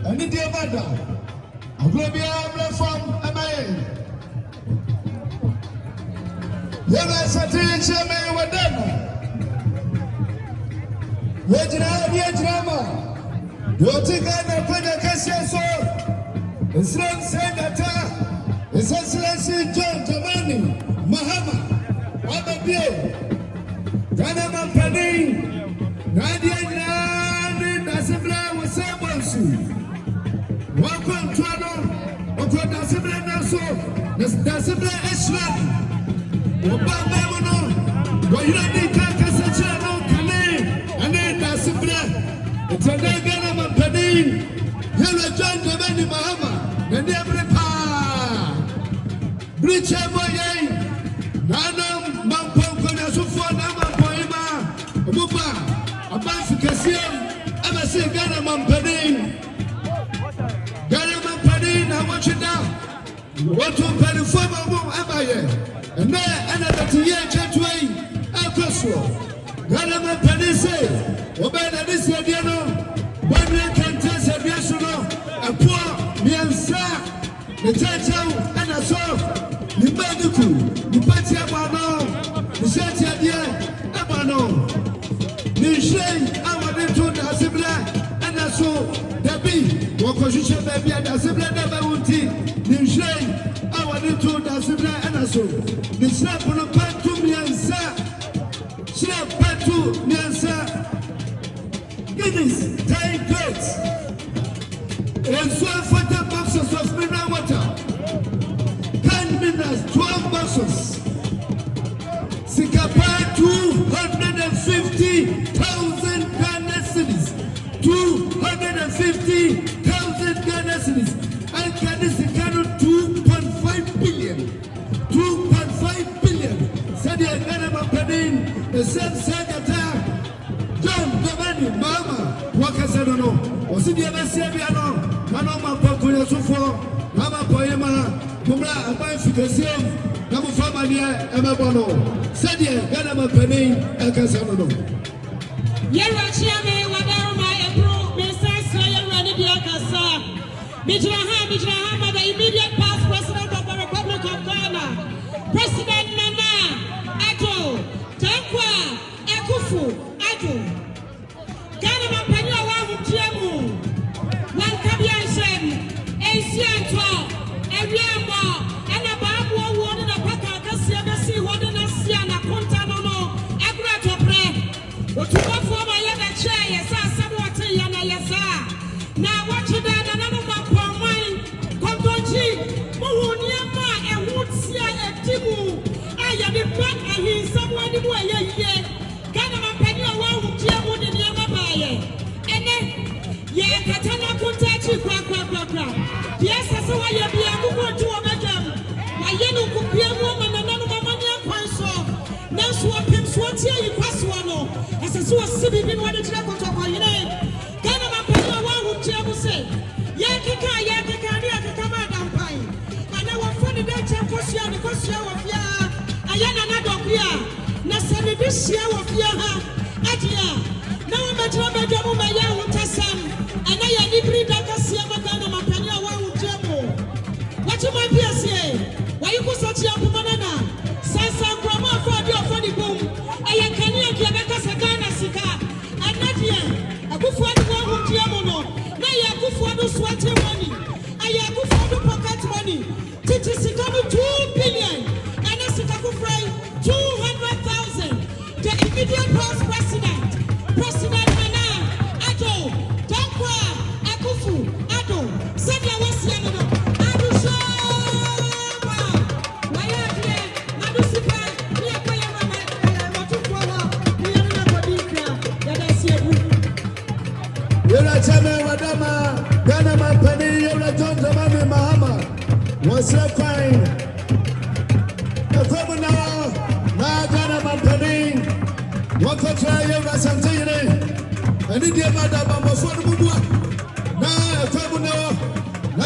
and the dear mother. I'm going to be able from MIA. You're a certain man with them. You're drama. You think I'm going to catch your soul. It's not saying that His Excellency John Jamani Mahama, I'm a beer. Ghana Mampani, Nadia Nasibla was Sabansu. Welcome to Anno, Nasibla Naso, Nasibla Eshlan. Obama, where you need Kakasachano, Kane, and then Nasibla. It's a Ghana Mampani, Yellow John Jamani Mahama, and every part. Bridge Boye, Nana Mamponghene, Asante Ghana Mamponghene, I want you now. What to pay the former Amaye, and there another year, Chatway, Akufo. Ghana Mamponghene say, obey this idea, one year can test a national, a poor, Miansa, the Tato, and a soft, the medical, the party Abano, the Shanty idea, Abano. Nishay, I want to the Assembly, and I saw the B. What position baby at the Assembly never would tea. Nishay, I want to the Assembly, and I saw the slap on a part to me and sir. Slap part to me and sir. Guinness, 10 plates. And 12 boxes of mineral water. 10 minutes, 12 boxes. Sikapa 250,000 Ghana cedis. 250,000 Ghana cedis. And Ghana Sikano 2.5 billion. 2.5 billion. Said the Ghana Mamponghene, the same secretary, John Jamani Mahama, Waka said no. Was it the MSCB? Mano Mamponghene Otumfour, Mama Poema, Mumra, and my Fikasium. Namu famania emebono said Ghana Mamponghene ekasano Yera chiame wadaruma ebro mesasa yera ni diakasa Mijraha the immediate past president of the Republic of Ghana President Nana Addo Dankwa Akufo Addo Ghana Mamponghene wa mutiemu wan kabiansem ensianto ewiamo Otumfour my yada chair, yes, somewhat yana yasa. Now what you done another mine, Contonji, Muhuniama, and Woodsia and Timu. I am the back and he's someone who I yet. Ghana Mamponghene one who dear wood in Yamabaye. And then, yeah, Katana Kuntachi, Quack. Yes, I saw you be able to a madam. My yellow coupia woman and none of my money and Quanso. Now swap him, swat here, you pass one. As a source, Sibi been wanting to go to my name. Ghana Mamponghene one who Chabu say, Yakika, Yakama, Pine. And I will find the day Chakosia, the Kosia of Ya, Ayana Nadokia, Nasani this year of Yaha, Adia. Now I'm at Ramajamu, my young Tassam, and I am deeply Dakasia, Ghana Mamponghene one who Chabu. What you might be a say? Why you go such a banana? Sansa Grandma for the boom. I can hear Ghana Sika. And not yet. Akufo Addo who Diamono. Now Akufo Addo sweating money. I Akufo Addo pocket money. Titi Sikano 2 billion. And a Sikaku Fry 200,000. The immediate past president, President Nana Addo, Dankwa, Akufo Addo. Said I was Yano. Ghana Mamponghene, you're John Jamani Mahama. Was so fine. The governor, Ghana Mamponghene, what for try your Asante, and India Madam before the Mudua. Now, the governor,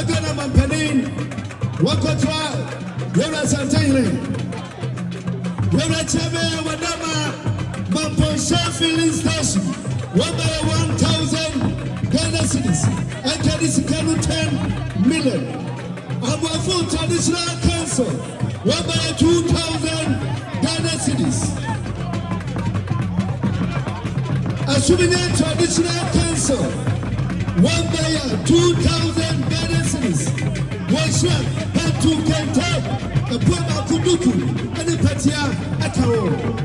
Ghana Mamponghene, what for try your Asante, you're a Chame, Madama, Mamponghene filling station, 1 by 1,000 Ghana cedis. And million. Our traditional council, 2,000 Ghana cedis. Assuming traditional council, 2,000 Ghana cedis. One shot, Tutu, the Puma Tutu, and the Patia Atao,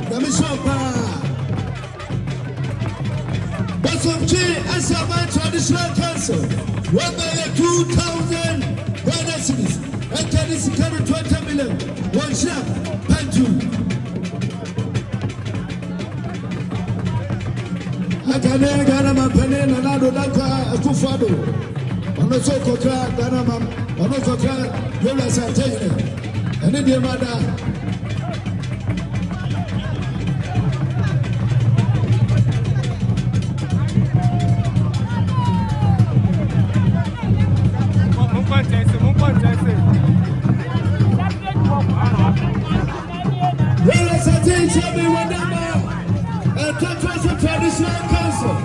the Mishapa. But from J. Asama traditional council, 2,000 Ghana cedis. And can is 20 million. One shot, Pantu. Akane Ghana Mamponghene and Dankwa Akufo Addo. Ono so kokra Ghana Mam, ono kokra Asante Mamponghene. Ene die mada. Asante traditional council,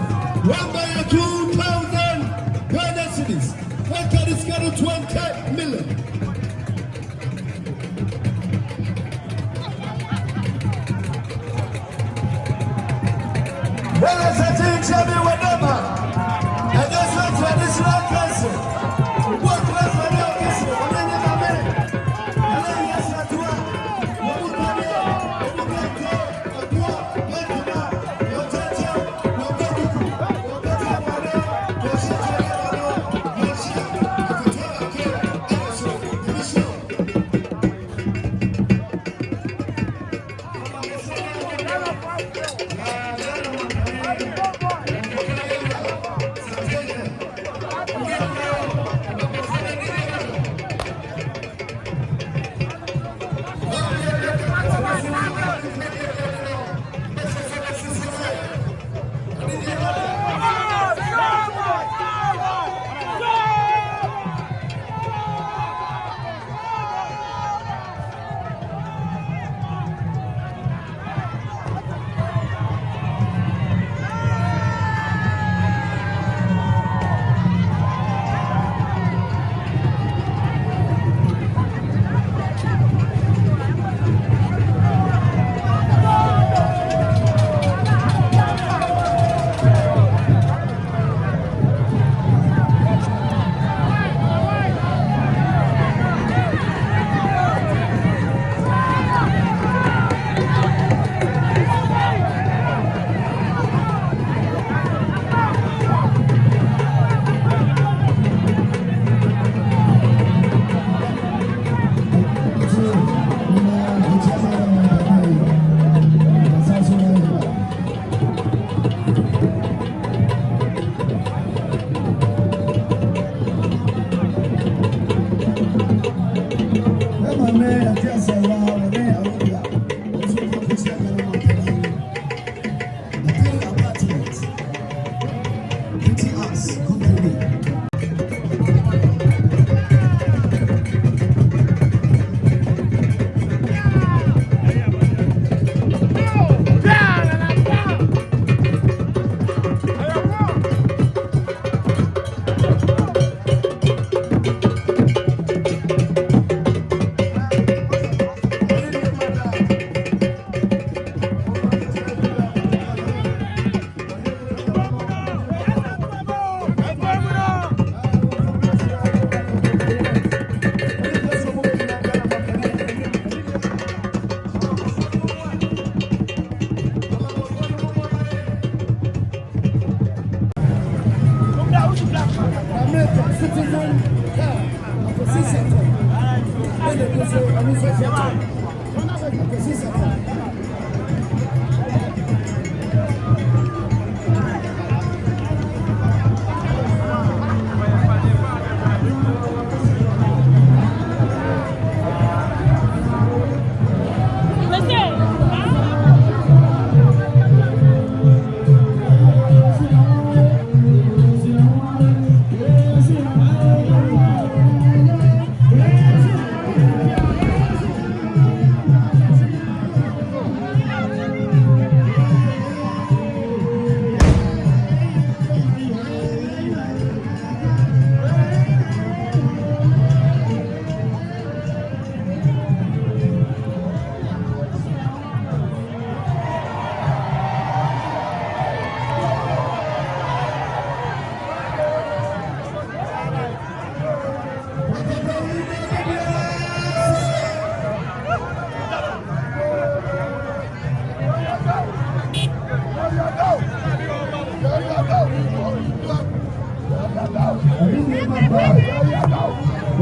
2,000 Ghana cedis. What can is got 20 million? Asante Mamponghene, and that's what traditional council. What was the new council?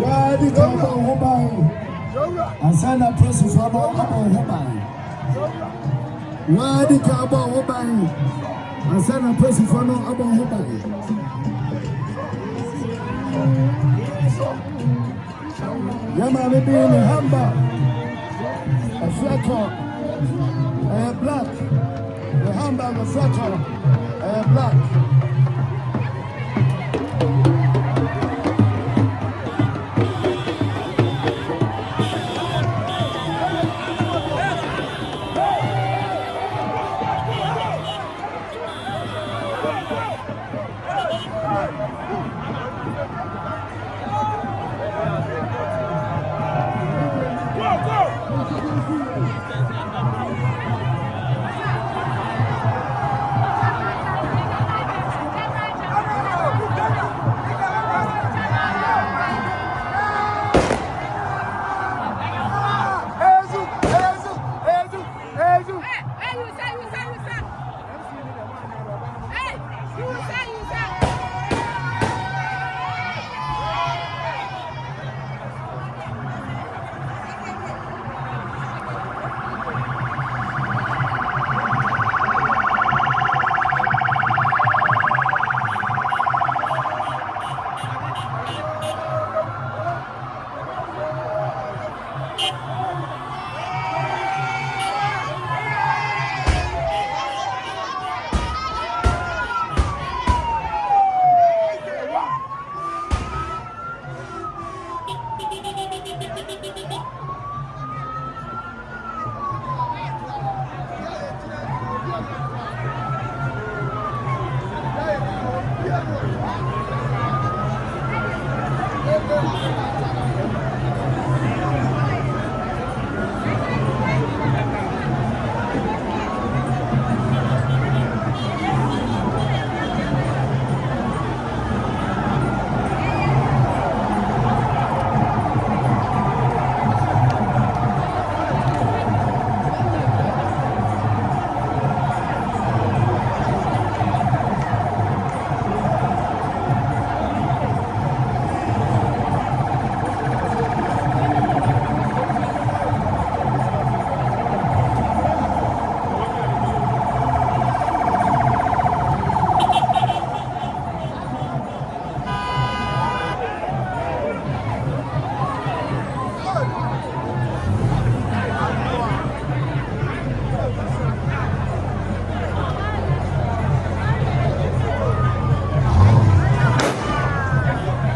Wadi kaba hobai. Asana Prez from hobai. Wadi kaba hobai. Asana Prez from hobai. Yama baby in hamba. A flatter. Black. The hamba a flatter. Black.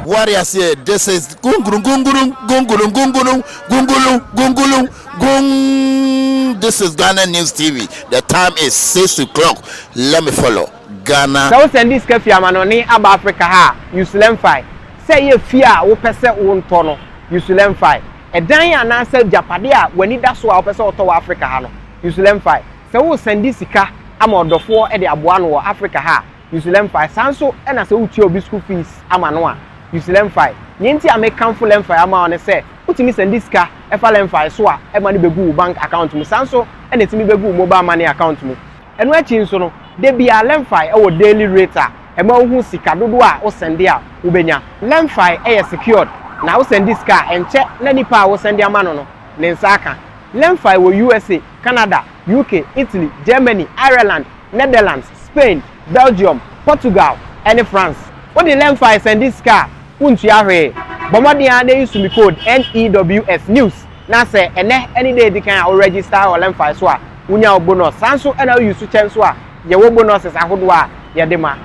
Warriors here, this is gungulum gungulum gungulum gungulum gungulum gungulum gung. This is Ghana News TV. The time is 6 o'clock. Let me follow Ghana. So send this cafe amanoni aba Africa ha. Use LemFi. Say ye fear wo pese wo ntono. Use LemFi. E dan ya na say japade a wani da so a wo pese oto wa Africa ha no. Use LemFi. Say wo send this sika ama odofo e de aboa no wo Africa ha. Use LemFi. Sanso e na say wo tie obi school fees ama no a. Use LemFi. Nyenti American full LemFi ama on say utimi send this car efa LemFi so a e ma ni begu bank account mu sanso e na timi begu mobile money account mu eno achi nso no de bia LemFi e wo daily rate a e ma hu sika dodo a wo send a wo benya LemFi e secured na wo send this car enche na nipa wo send ama no ne nsaka LemFi wo USA, Canada, UK, Italy, Germany, Ireland, Netherlands, Spain, Belgium, Portugal and France. What the LemFi send this car untu ahwe bomodia na use me code NEWS news na say ene any day they can register or LemFi so a unya bonus sanso na use chen so a ye wo bonuses ahodo a ye de ma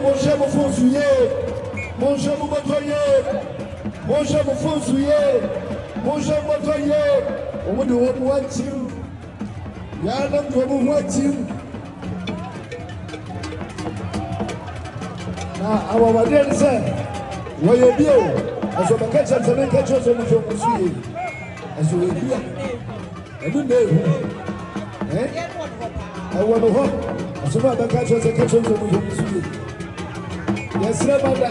Mon cher mon fonsouillé, mon cher mon batoyer, mon cher mon fonsouillé, mon cher mon batoyer, on me doit voir tu. Y'a l'homme doit voir tu. Ah, on va dire ça. Voyez bien, on se met ça, ça n'est quelque chose que nous avons suivi. On se met bien. Et nous, hein? I want to hope. So what the catch was a catch on the Musu. Yes, Rabada.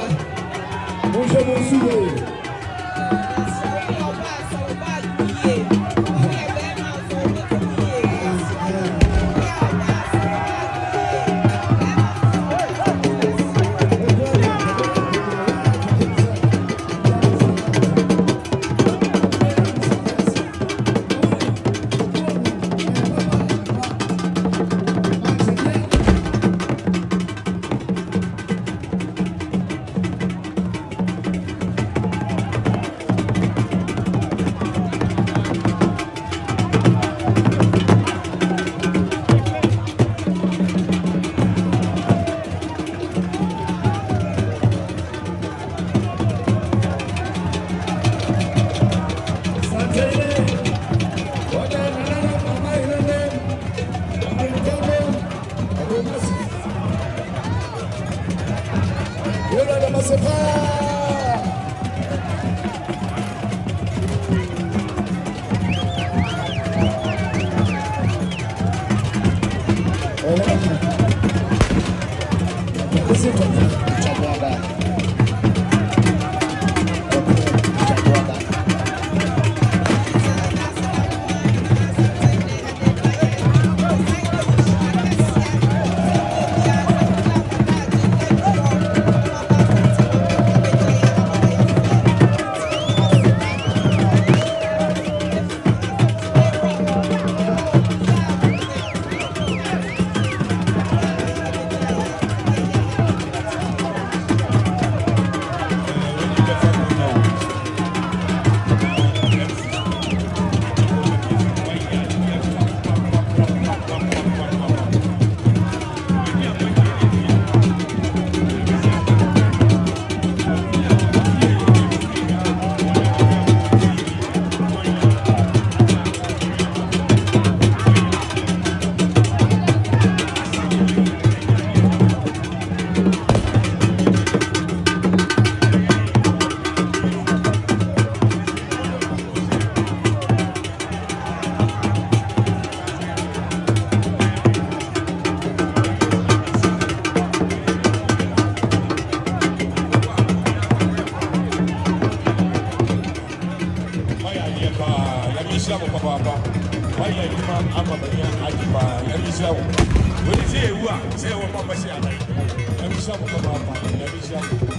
Musu Musu. Shabo Papa. Why are you man? I'm a man. Let me show. What is it? What? Say what Papa said. Let me show Papa. Let me show.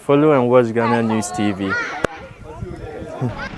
Follow and watch Ghana News TV.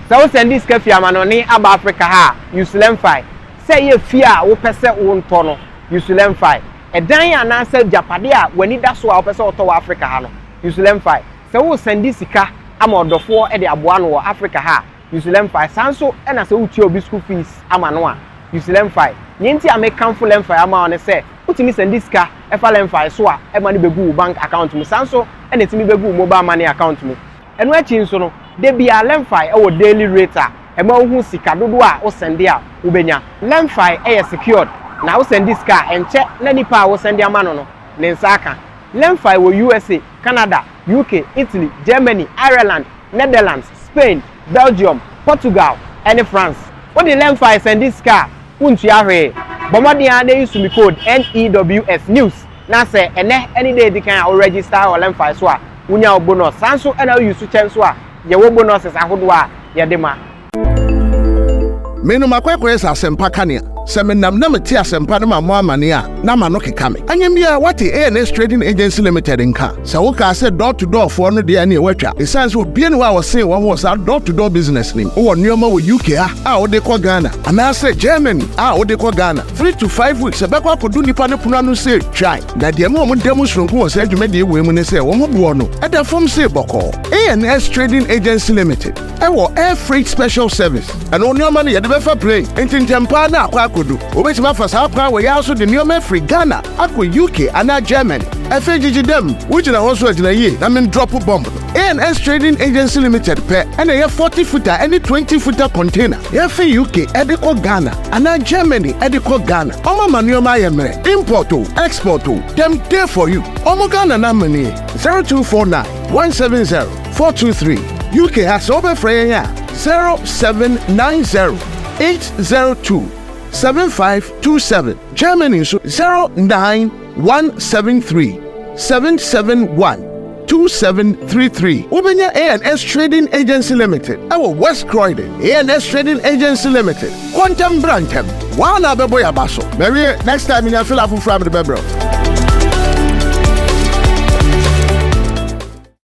So send this cafe amanoni aba Africa ha. Use LemFi. Say ye fear wo pese wo ntono. Use LemFi. Edan ya na say japade a wani da so a wo pese oto wa Africa ha no. Use LemFi. So wo send this sika ama odofo e de aboa no wo Africa ha. Use LemFi. Sanso e na say uti obi school fees ama no a. Use LemFi. Nyenti a make come for LemFi ama on say utimi send this sika e fa LemFi so a e ma ni begu bank account mu. Sanso e na timi begu mobile money account mu. Enu achi nso no de bia LemFi e wo daily rate a e ma hu sika dodo a wo send a wo benya. LemFi e secured na wo send this sika enche na nipa a wo send ama no ne nsaka. LemFi wo USA, Canada, UK, Italy, Germany, Ireland, Netherlands, Spain, Belgium, Portugal and France. What the LemFi send this sika untu ahwe bomodi a dey use me code NEWS news na say ene any day di kan o register o LemFi so a unya o bonus sanso e na use chen so a ye wo bonuses ahodo a ye de ma menu makwekwe sa sempa kania semenam na meti asempa na mo amane a na ma no keka me anyamia wati ANS Trading Agency Limited nka se wo ka se door to door for no de ani watwa esanse obie ne wa wo se wo ho sa door to door business nim wo nioma wo UK a wo de ko Ghana ana se Germany a wo de ko Ghana 3 to 5 weeks e be kwa kodu nipa ne puno anu se try na de mo demonstration wo se adwuma de we mu ne se wo ho bo no e da fom se boko ANS Trading Agency Limited e wo air freight special service ana nioma ne ye de be fa play entintempa na akwa kodu obetima fa sa akwa we ya so de nioma free Ghana akwa UK ana Germany FGG dem which na also agina ye na men drop bomb ANS Trading Agency Limited pe and a 40 footer any 20 footer container ya for UK ediko Ghana ana Germany ediko Ghana omo manioma ye mere import o export o dem there for you omo Ghana na money 0249 170 423 UK has over free 0790 802 7527 Germany so 09173 771 2733 Ubenya ANS Trading Agency Limited our West Croydon ANS Trading Agency Limited Quantum Brantam Wana Beboya Basso maybe next time in your fill up from the bebro